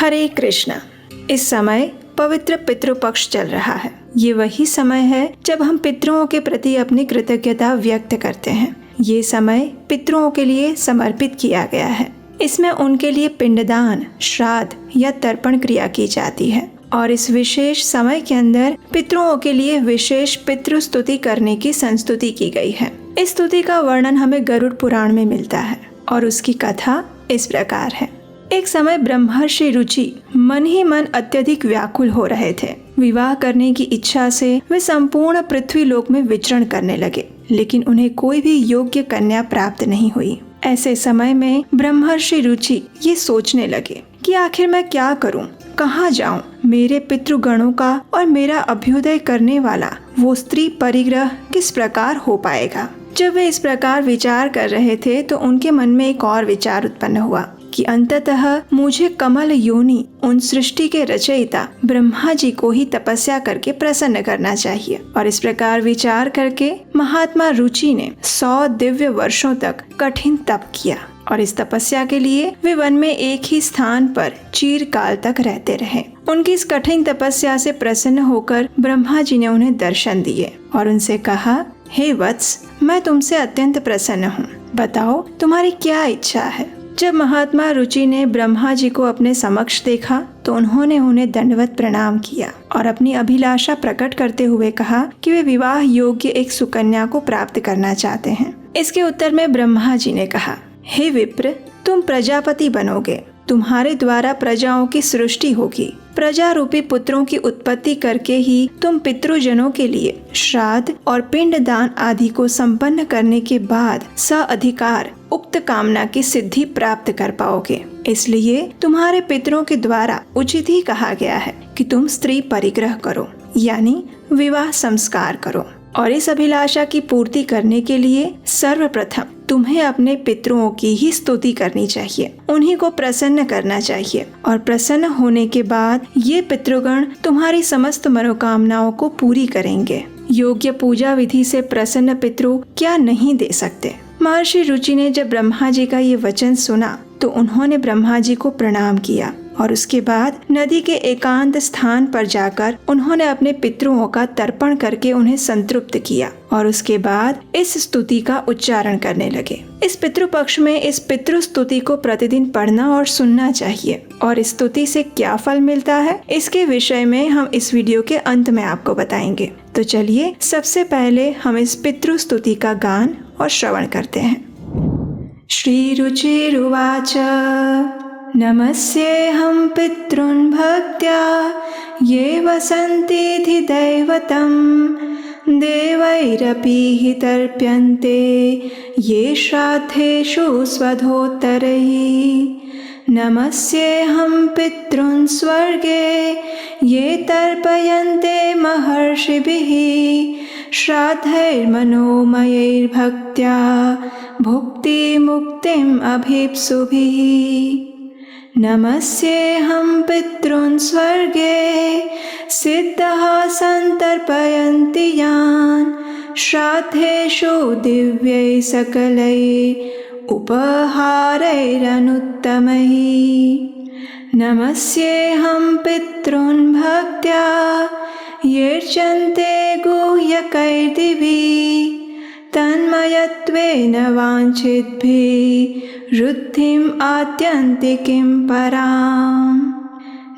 हरे कृष्णा। इस समय पवित्र पितृपक्ष चल रहा है। ये वही समय है जब हम पितरों के प्रति अपनी कृतज्ञता व्यक्त करते हैं। ये समय पितरों के लिए समर्पित किया गया है। इसमें उनके लिए पिंडदान, श्राद्ध या तर्पण क्रिया की जाती है और इस विशेष समय के अंदर पितरों के लिए विशेष पितृ स्तुति करने की संस्तुति की गई है। इस स्तुति का वर्णन हमें गरुड़ पुराण में मिलता है और उसकी कथा इस प्रकार है। एक समय ब्रह्मर्षि रुचि मन ही मन अत्यधिक व्याकुल हो रहे थे। विवाह करने की इच्छा से वे संपूर्ण पृथ्वी लोक में विचरण करने लगे, लेकिन उन्हें कोई भी योग्य कन्या प्राप्त नहीं हुई। ऐसे समय में ब्रह्मर्षि रुचि ये सोचने लगे कि आखिर मैं क्या करूं, कहाँ जाऊं? मेरे पितृगणों का और मेरा अभ्युदय करने वाला वो स्त्री परिग्रह किस प्रकार हो पाएगा? जब वे इस प्रकार विचार कर रहे थे तो उनके मन में एक और विचार उत्पन्न हुआ कि अंततः मुझे कमल योनि उन सृष्टि के रचयिता ब्रह्मा जी को ही तपस्या करके प्रसन्न करना चाहिए। और इस प्रकार विचार करके महात्मा रुचि ने 100 दिव्य वर्षों तक कठिन तप किया और इस तपस्या के लिए वे वन में एक ही स्थान पर चिरकाल तक रहते रहे। उनकी इस कठिन तपस्या से प्रसन्न होकर ब्रह्मा जी ने उन्हें दर्शन दिए और उनसे कहा, हे वत्स, मैं तुमसे अत्यंत प्रसन्न हूँ। बताओ तुम्हारी क्या इच्छा है? जब महात्मा रुचि ने ब्रह्मा जी को अपने समक्ष देखा तो उन्होंने उन्हें दंडवत प्रणाम किया और अपनी अभिलाषा प्रकट करते हुए कहा कि वे विवाह योग्य एक सुकन्या को प्राप्त करना चाहते हैं। इसके उत्तर में ब्रह्मा जी ने कहा, हे विप्र, तुम प्रजापति बनोगे। तुम्हारे द्वारा प्रजाओं की सृष्टि होगी। प्रजा रूपी पुत्रों की उत्पत्ति करके ही तुम पितृजनों के लिए श्राद्ध और पिंडदान आदि को संपन्न करने के बाद सअधिकार उक्त कामना की सिद्धि प्राप्त कर पाओगे। इसलिए तुम्हारे पितरों के द्वारा उचित ही कहा गया है कि तुम स्त्री परिग्रह करो, यानी विवाह संस्कार करो। और इस अभिलाषा की पूर्ति करने के लिए सर्वप्रथम तुम्हें अपने पितरों की ही स्तुति करनी चाहिए, उन्हीं को प्रसन्न करना चाहिए और प्रसन्न होने के बाद ये पितृगण तुम्हारी समस्त मनोकामनाओं को पूरी करेंगे। योग्य पूजा विधि से प्रसन्न पितृ क्या नहीं दे सकते। महर्षि रुचि ने जब ब्रह्मा जी का ये वचन सुना तो उन्होंने ब्रह्मा जी को प्रणाम किया और उसके बाद नदी के एकांत स्थान पर जाकर उन्होंने अपने पितरों का तर्पण करके उन्हें संतृप्त किया और उसके बाद इस स्तुति का उच्चारण करने लगे। इस पितृपक्ष में इस पितृ स्तुति को प्रतिदिन पढ़ना और सुनना चाहिए और इस स्तुति से क्या फल मिलता है इसके विषय में हम इस वीडियो के अंत में आपको बताएंगे। तो चलिए सबसे पहले हम इस पितृ स्तुति का गान और श्रवण करते हैं। श्री रुचिरुवाच नमस्येऽहं पितॄन् भक्त्या ये वसन्तीति दैवतं देवैरपि हि तर्प्यन्ते ये श्राद्धेषु स्वधोत्तरैः। नमस्येऽहं पितॄन् स्वर्गे ये तर्पयन्ते महर्षिभिः श्राद्धैर्मनोमयैर्भक्त्या भुक्तिमुक्तिम् अभीप्सुभिः। नमस्येऽहं पितॄन् स्वर्गे सिद्धः सन्तर्पयन्ति यान् श्राद्धेषु दिव्यै सकलै उपहारैरनुत्तमैः। नमस्येऽहं पितॄन् भक्त्या येर्चन्ते गुह्यकैर्दिवि तन्मयत्वेन वाञ्छिद्भिः रुद्धिम् आत्यन्तिकीं पराम्।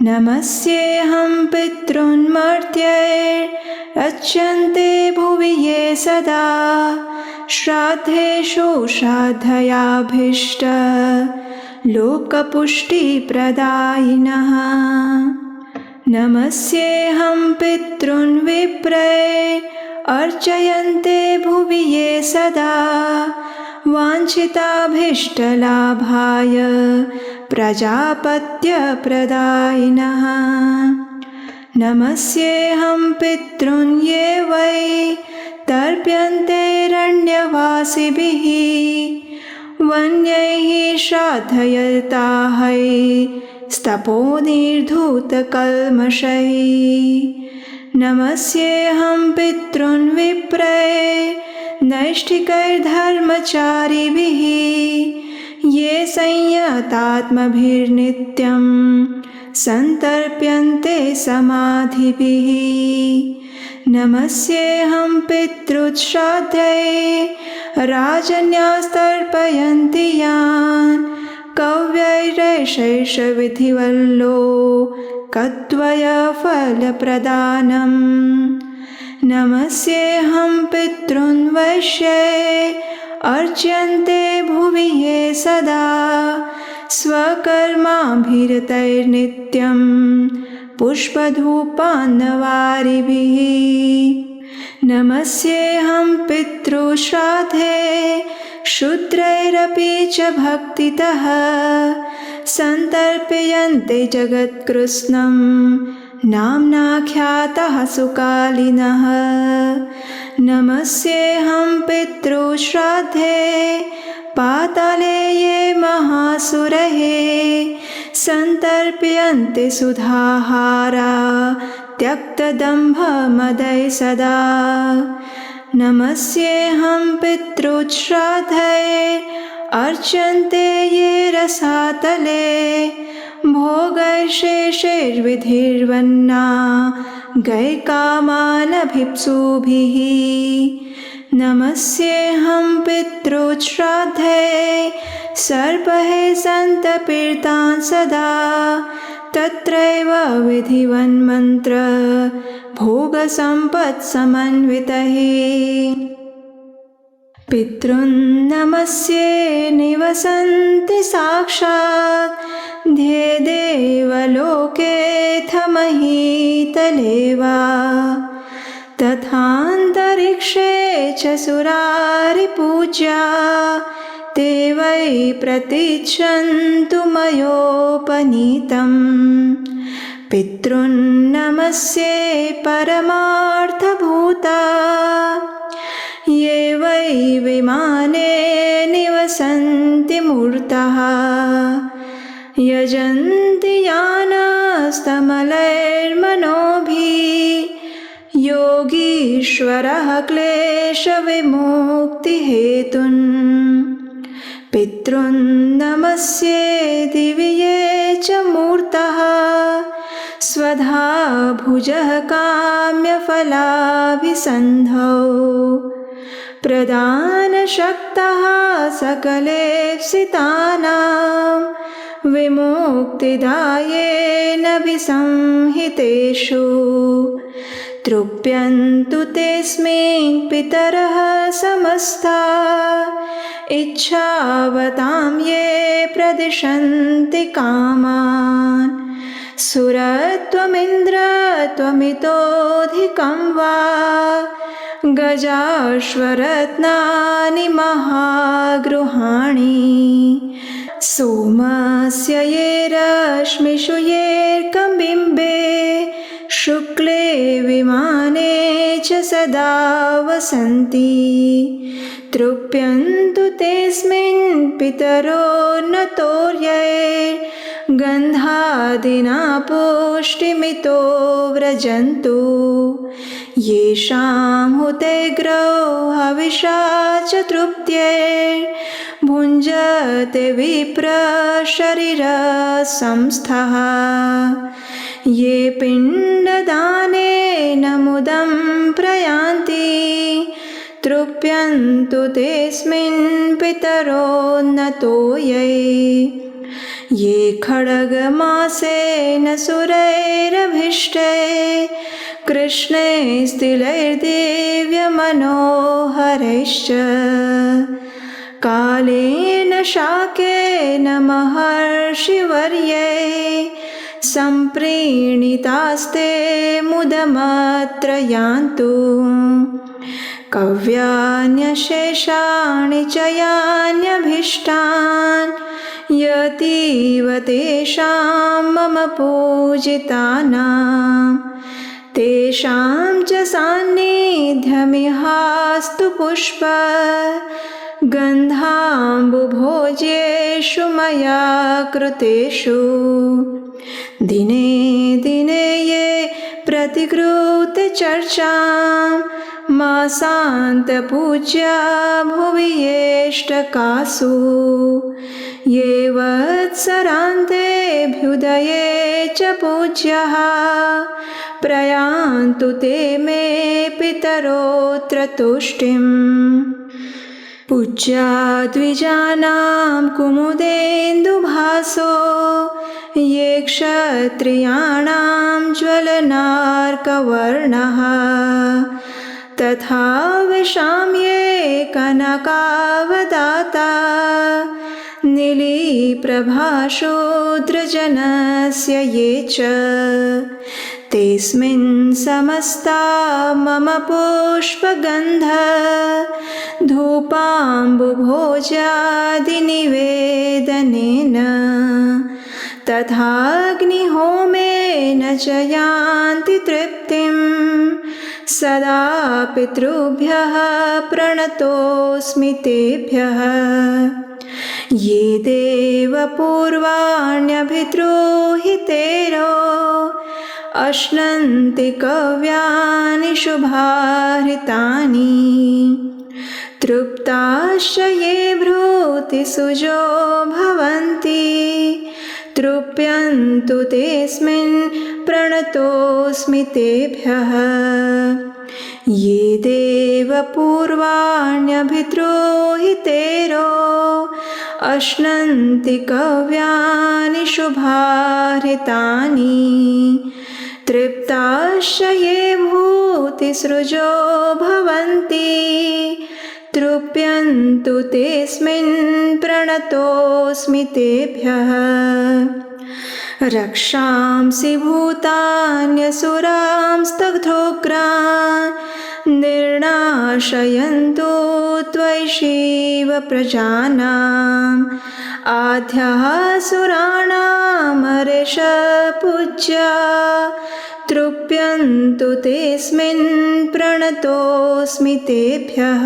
नमस्येऽहं पितॄन् मर्त्यैरर्च्यन्ते भुवि ये सदा श्राद्धेषु श्राद्धयाभीष्ट लोकपुष्टिप्रदायिनः। नमस्येऽहं पितॄन् विप्रैरर्चयन्ते भुवि ये सदा वाञ्छिताभीष्टलाभाय प्रजापत्यप्रदायिनः। नमस्येऽहं पितॄन् ये वै तर्प्यन्तेरण्यवासिभिः वन्यैः श्राद्धयताहै स्तपोनिर्धूतकल्मषैः। नमस्येऽहं पितॄन् विप्रैर्नैष्ठिकैर्धर्मचारिभिः ये संयतात्मभिर्नित्यं संतर्प्यन्ते समाधिभिः। नमस्येऽहं पितृश्राद्धये राजन्यास्तर्पयन्ति यान् कव्यैरैषैष विधिवल्लो कत्वयफलप्रदानम्। नमस्येऽहं पितॄन् वैश्ये अर्च्यन्ते भुवि ये सदा स्वकर्माभिरतैर्नित्यं पुष्पधूपान्नवारिभिः। नमस्येऽहं पितृश्राद्धे शूद्रैरपि च भक्तितः संतर्पयन्ते जगत्कृत्स्नं नाम्नाख्यातः सुकालिनः। नमस्येऽहं पितृश्राद्धे पाताले ये महासुरः संतर्पयन्ते सुधाहारा त्यक्तदम्भमदै सदा। नमस्येऽहं पितृश्राद्धये अर्च्यन्ते ये रसातले भोगैशेषैर्विधिर्वन्ना गैकामानभिप्सूभिः। नमस्येऽहं पितृश्राद्धये सर्पः सन्तपीडितान् सदा तत्रैव विधिवन्मन्त्र भोगसम्पत्समन्वितः। पितॄन् नमस्ये निवसन्ति साक्षात् ध्ये देवलोकेऽथ महीतले वा तथान्तरिक्षे च सुरारिपूज्या ते वै प्रतीच्छन्तु मयोपनीतम्। पितॄन् नमस्ये परमार्थभूता ये वै विमाने निवसन्ति मूर्तः यजन्ति यानस्तमलैर्मनोभिः योगीश्वरः क्लेशविमुक्तिहेतुन्। पितॄन् नमस्ये दिवि ये च मूर्तः स्वधा भुजः काम्यफलाभिसन्धौ प्रदानशक्तः सकलेप्सितानां विमुक्तिदायेन विसंहितेषु। तृप्यन्तु तेऽस्मिन् पितरः समस्ता इच्छावतां ये प्रदिशन्ति कामान्। सुरत्वमिन्द्र त्वमितोऽधिकं वा गजाश्वरत्नानि महागृहाणि। सोमस्य ये रश्मिषु येऽर्कबिम्बे शुक्ले विमाने च सदा वसन्ति। तृप्यन्तु तेऽस्मिन् पितरो न तोर्यैर्गन्धादिना पुष्टिमितो व्रजन्तु। येषां हुतेग्रौ हविषा च तृप्त्यैर्भुञ्जते विप्रशरीरसंस्थः। ये पिण्डदानेन मुदं प्रयान्ति तृप्यन्तु तेऽस्मिन् पितरो न तोयै। ये खड्गमासेन सुरैरभीष्टे कृष्णे स्थिलैर्दिव्यमनोहरैश्च कालेन शाकेन महर्षिवर्यै सम्प्रीणितास्ते मुदमत्र यान्तु। कव्यान्यशेषाणि च यान्यभीष्टान् यतीव तेषां मम पूजितानां तेषां च सान्निध्यमिहास्तु पुष्प गन्धाम्बुभोज्येषु मया कृतेषु। दिने दिने ये प्रतिगृह्य चर्चां मासान्तपूज्या भुवि येष्टकासु ये वत्सरान्तेऽभ्युदये च पूज्याः प्रयान्तु ते मे पितरोऽत्र तुष्टिम्। पूज्या द्विजानां कुमुदेन्दुभासो ये क्षत्रियाणां ज्वलनार्कवर्णः तथा विशाम्ये कनकावदाता नीलीप्रभाशूद्रजनस्य ये च तेऽस्मिन् समस्ता मम पुष्पगन्ध धूपाम्बुभोज्यादिनिवेदनेन तथाग्निहोमेन च यान्ति तृप्तिं सदा पितृभ्यः प्रणतोऽस्मि तेभ्यः। ये देवपूर्वाण्यभिद्रोहितेरो अश्नन्ति कव्यानि शुभाहृतानि तृप्ताश्च ये भ्रूतिसुजो भवन्ति तृप्यन्तु तेऽस्मिन् प्रणतोऽस्मि तेभ्यः। ये देवपूर्वाण्यभिद्रोहितेरो अश्नन्ति कव्यानि शुभाहृतानि तृप्ताश्च ये भूतिसृजो भवन्ति तृप्यन्तु तेऽस्मिन् प्रणतोऽस्मि तेभ्यः। रक्षांसि भूतान्यसुरांस्तथोग्रान् निर्नाशयन्तु त्वयैषैव प्रजानाम् आद्याः सुराणामरेष पूज्या तृप्यन्तु तेऽस्मिन् प्रणतोऽस्मि तेभ्यः।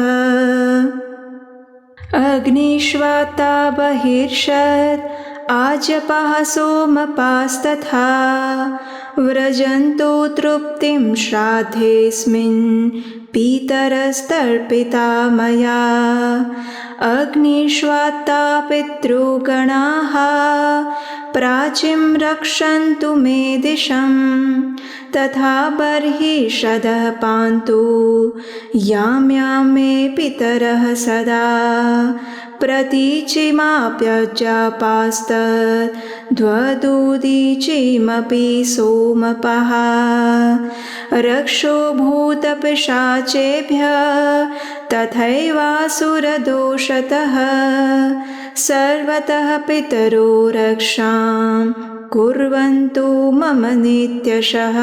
अग्निष्वाता बहिर्षत् आजपः सोमपास्तथा व्रजन्तु तृप्तिं श्राद्धेऽस्मिन् पितरस्तर्पिता मया। अग्निष्वात्ता पितृगणाः प्राचीं रक्षन्तु मे दिशं तथा बर्हिषदः पान्तु यां यां मे पितरः सदा। प्रतीचिमाप्यजापास्तद्वदुदीचिमपि सोमपः रक्षो भूतपिशाचेभ्यः तथैवासुरदोषतः सर्वतः पितरो रक्षां कुर्वन्तु मम नित्यशः।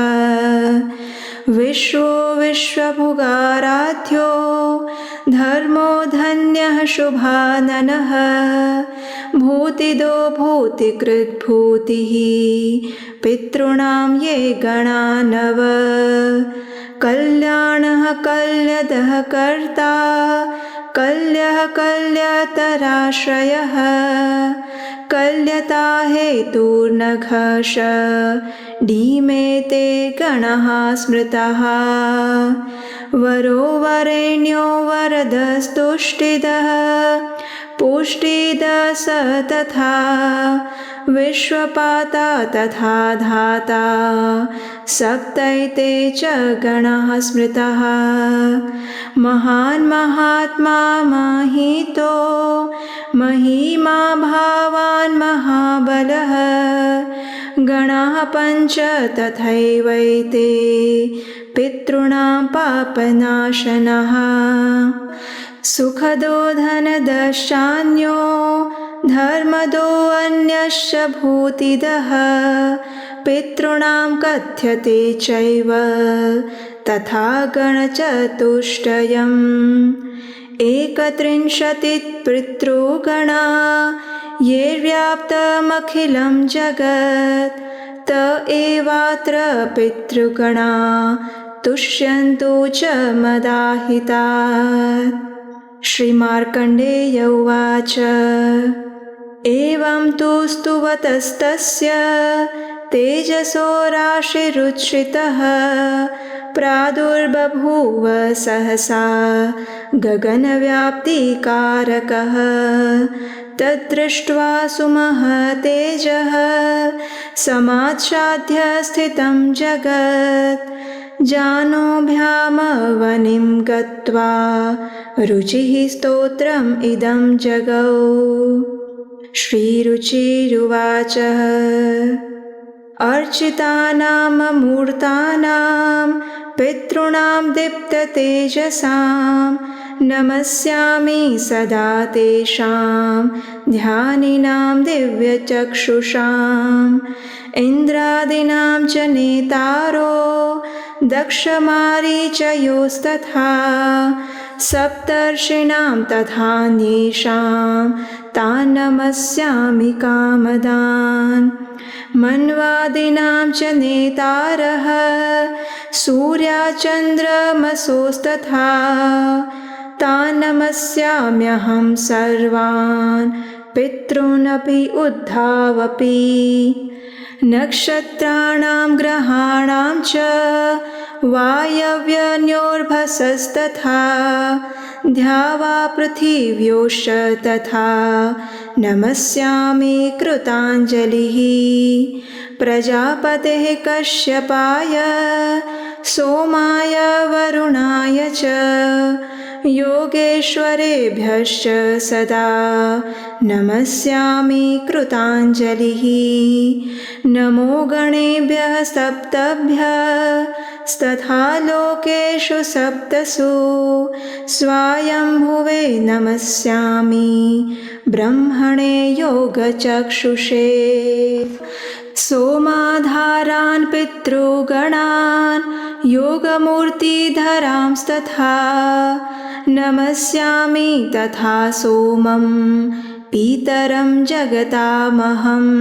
विश्वो विश्वभुगाराध्यो धर्मो धन्यः शुभाननः भूतिदो भूतिकृद्भूतिः पितॄणां ये गणा नव। कल्याणः कल्यदः कर्ता कल्यः कल्यतराश्रयः कल्यता हेतुर्नघश डीमे ते गणः स्मृतः। वरो वरेण्यो वरदस्तुष्टिदः पुष्टिदस तथा विश्वपाता तथा धाता सप्तैते च गणः स्मृतः। महान् महात्मा महितो महिमा भावान् महाबलः गणाः पञ्च तथैवैते पितॄणां पापनाशनः। सुखदो धनदश्चान्यो धर्मदो अन्यश्च भूतिदः पितॄणां कथ्यते चैव तथा गणचतुष्टयम्। एकत्रिंशतिः पितृगणा ये व्याप्तमखिलं जगत् त एवात्र पितृगणा तुष्यन्तु च मदाहितात्। श्रीमार्कण्डेय उवाच एवं तु स्तुवतस्तस्य तेजसो राशिरुच्छ्रितः प्रादुर्बभूव सहसा गगनव्याप्तिकारकः तद्दृष्ट्वा सुमहतेजः समाच्छाद्य स्थितं जगत् जानोभ्यामवनिं गत्वा रुचिः स्तोत्रम् इदं जगौ। श्रीरुचिरुवाच अर्चितानां मूर्तानां पितॄणां दीप्ततेजसां नमस्यामि सदा तेषां ध्यानिनां दिव्यचक्षुषाम् इन्द्रादीनां च नेतारो दक्षमारीचयोस्तथा सप्तर्षीणां तथान्येषां तान् नमस्यामि कामदान् मन्वादीनां च नेतारः सूर्याचन्द्रमसोस्तथा तान् नमस्याम्यहं सर्वान् पितॄनपि उद्धावपि नक्षत्राणां ग्रहाणां च वायव्यन्योर्भसस्तथा द्यावा पृथिव्योश्च तथा नमस्यामि कृताञ्जलिः प्रजापतेः कश्यपाय सोमाय वरुणाय च योगेश्वरेभ्यश्च सदा नमस्यामि कृताञ्जलिः नमो गणेभ्यः सप्तभ्यस्तथा लोकेषु सप्तसु स्वायम्भुवे नमस्यामि ब्रह्मणे योगचक्षुषे सोमाधारान् पितृगणान् योगमूर्तिधरांस्तथा नमस्यामि तथा सोमं पीतरं जगतामहम्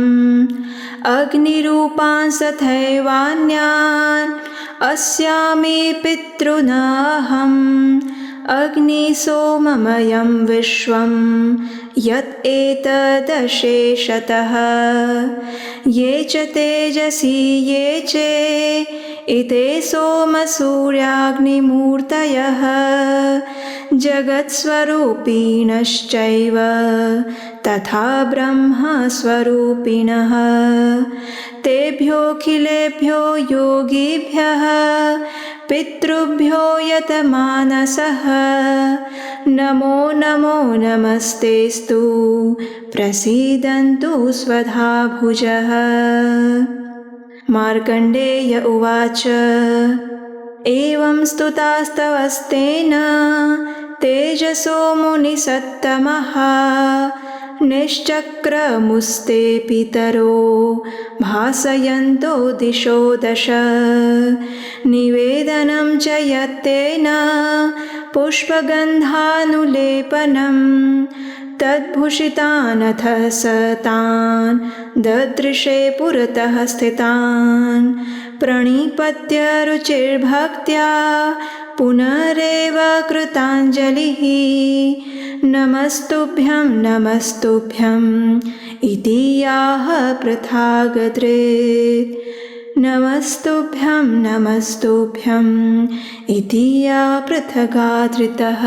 अग्निरूपान् तथैवान्यान् अस्यामि पितॄनहम् अग्निसोममयं विश्वं यत् एतदशेषतः ये च तेजसी ये च इते सोमसूर्याग्निमूर्तयः जगत्स्वरूपिणश्चैव तथा ब्रह्मस्वरूपिणः तेभ्योऽखिलेभ्यो योगिभ्यः पितृभ्यो यतमानसः नमो नमो नमस्तेस्तु प्रसीदन्तु स्वधा भुजः। मार्कण्डेय उवाच एवं स्तुतास्तवस्तेन तेजसो मुनिसत्तमः निश्चक्रमुस्ते पितरो भासयन्तो दिशो दश निवेदनं च यत्तेन पुष्पगन्धानुलेपनं तद्भूषितानथ स तान् ददृशे पुरतः स्थितान् प्रणिपत्य रुचिर्भक्त्या पुनरेव कृताञ्जलिः नमस्तुभ्यं नमस्तुभ्यं इति याह पृथागधृत् नमस्तुभ्यं नमस्तुभ्यं इति या पृथगाधृतः।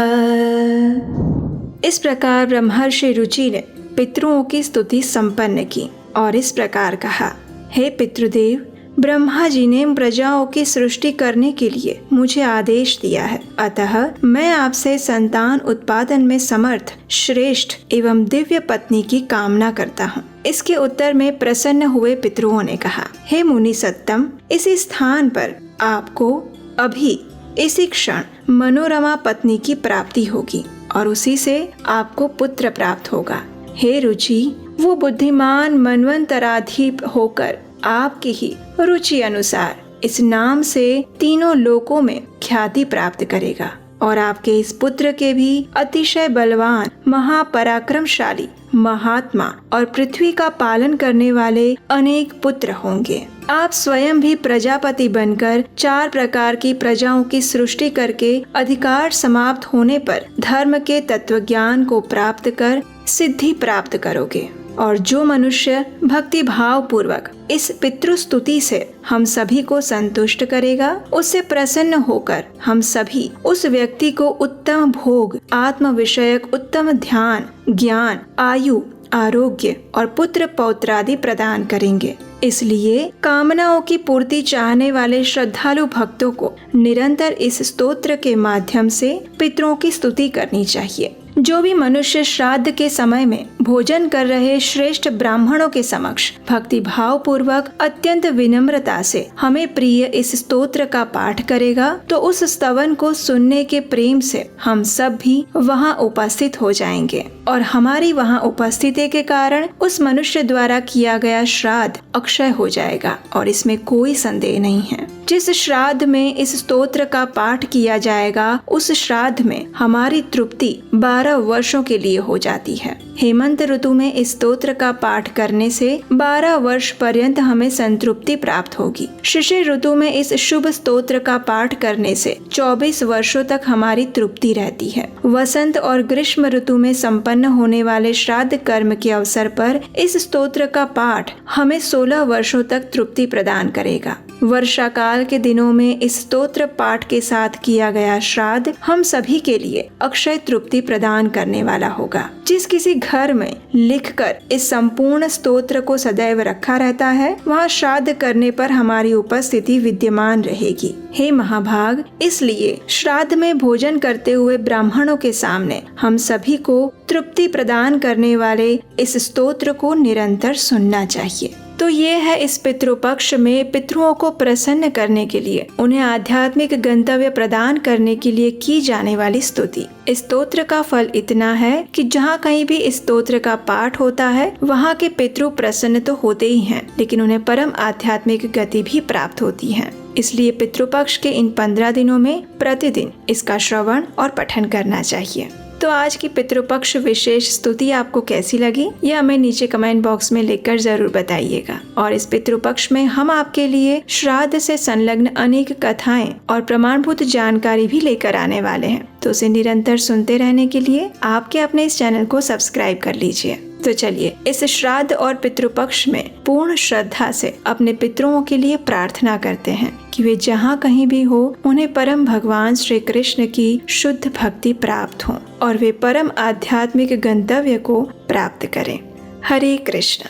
इस प्रकार ब्रह्मर्षि रुचि ने पितरों की स्तुति संपन्न की और इस प्रकार कहा, हे पितृदेव, ब्रह्मा जी ने प्रजाओं की सृष्टि करने के लिए मुझे आदेश दिया है, अतः मैं आपसे संतान उत्पादन में समर्थ, श्रेष्ठ एवं दिव्य पत्नी की कामना करता हूँ। इसके उत्तर में प्रसन्न हुए पितरों ने कहा, हे मुनि सत्तम, इसी स्थान पर आपको अभी इसी क्षण मनोरमा पत्नी की प्राप्ति होगी और उसी से आपको पुत्र प्राप्त होगा। हे रुचि, वो बुद्धिमान मनवंतराधीप होकर आपकी ही रुचि अनुसार इस नाम से तीनों लोकों में ख्याति प्राप्त करेगा और आपके इस पुत्र के भी अतिशय बलवान, महापराक्रमशाली, महात्मा और पृथ्वी का पालन करने वाले अनेक पुत्र होंगे। आप स्वयं भी प्रजापति बनकर 4 प्रकार की प्रजाओं की सृष्टि करके अधिकार समाप्त होने पर धर्म के तत्वज्ञान को प्राप्त कर सिद्धि प्राप्त करोगे। और जो मनुष्य भक्ति भाव पूर्वक इस पितृस्तुति से हम सभी को संतुष्ट करेगा, उससे प्रसन्न होकर हम सभी उस व्यक्ति को उत्तम भोग, आत्म विषयक उत्तम ध्यान, ज्ञान, आयु, आरोग्य और पुत्र पौत्रादि प्रदान करेंगे। इसलिए कामनाओं की पूर्ति चाहने वाले श्रद्धालु भक्तों को निरंतर इस स्तोत्र के माध्यम से पितरों की स्तुति करनी चाहिए। जो भी मनुष्य श्राद्ध के समय में भोजन कर रहे श्रेष्ठ ब्राह्मणों के समक्ष भक्ति भाव पूर्वक अत्यंत विनम्रता से हमें प्रिय इस स्तोत्र का पाठ करेगा, तो उस स्तवन को सुनने के प्रेम से हम सब भी वहां उपस्थित हो जाएंगे और हमारी वहां उपस्थिति के कारण उस मनुष्य द्वारा किया गया श्राद्ध अक्षय हो जाएगा और इसमें कोई संदेह नहीं है। जिस श्राद्ध में इस स्तोत्र का पाठ किया जाएगा, उस श्राद्ध में हमारी तृप्ति 12 वर्षों के लिए हो जाती है। हेमंत ऋतु में इस स्तोत्र का पाठ करने से 12 वर्ष पर्यंत हमें संतृप्ति प्राप्त होगी। शिशिर ऋतु में इस शुभ स्तोत्र का पाठ करने से 24 वर्षों तक हमारी तृप्ति रहती है। वसंत और ग्रीष्म ऋतु में संपन्न होने वाले श्राद्ध कर्म के अवसर पर इस स्तोत्र का पाठ हमें 16 वर्षों तक तृप्ति प्रदान करेगा। वर्षा काल के दिनों में इस स्तोत्र पाठ के साथ किया गया श्राद्ध हम सभी के लिए अक्षय तृप्ति प्रदान करने वाला होगा। जिस किसी घर में लिखकर इस संपूर्ण स्तोत्र को सदैव रखा रहता है, वहाँ श्राद्ध करने पर हमारी उपस्थिति विद्यमान रहेगी। हे महाभाग, इसलिए श्राद्ध में भोजन करते हुए ब्राह्मणों के सामने हम सभी को तृप्ति प्रदान करने वाले इस स्तोत्र को निरंतर सुनना चाहिए। तो ये है इस पितृपक्ष में पितरों को प्रसन्न करने के लिए, उन्हें आध्यात्मिक गंतव्य प्रदान करने के लिए की जाने वाली स्तुति। इस स्तोत्र का फल इतना है कि जहाँ कहीं भी इस स्तोत्र का पाठ होता है, वहाँ के पितृ प्रसन्न तो होते ही हैं, लेकिन उन्हें परम आध्यात्मिक गति भी प्राप्त होती है। इसलिए पितृपक्ष के इन 15 दिनों में प्रतिदिन इसका श्रवण और पठन करना चाहिए। तो आज की पितृपक्ष विशेष स्तुति आपको कैसी लगी, यह हमें नीचे कमेंट बॉक्स में लिखकर जरूर बताइएगा। और इस पितृपक्ष में हम आपके लिए श्राद्ध से संलग्न अनेक कथाएं और प्रमाणभूत जानकारी भी लेकर आने वाले हैं। तो उसे निरंतर सुनते रहने के लिए आपके अपने इस चैनल को सब्सक्राइब कर लीजिए। तो चलिए इस श्राद्ध और पितृपक्ष में पूर्ण श्रद्धा से अपने पितरों के लिए प्रार्थना करते हैं कि वे जहाँ कहीं भी हो, उन्हें परम भगवान श्री कृष्ण की शुद्ध भक्ति प्राप्त हो और वे परम आध्यात्मिक गंतव्य को प्राप्त करें। हरे कृष्ण।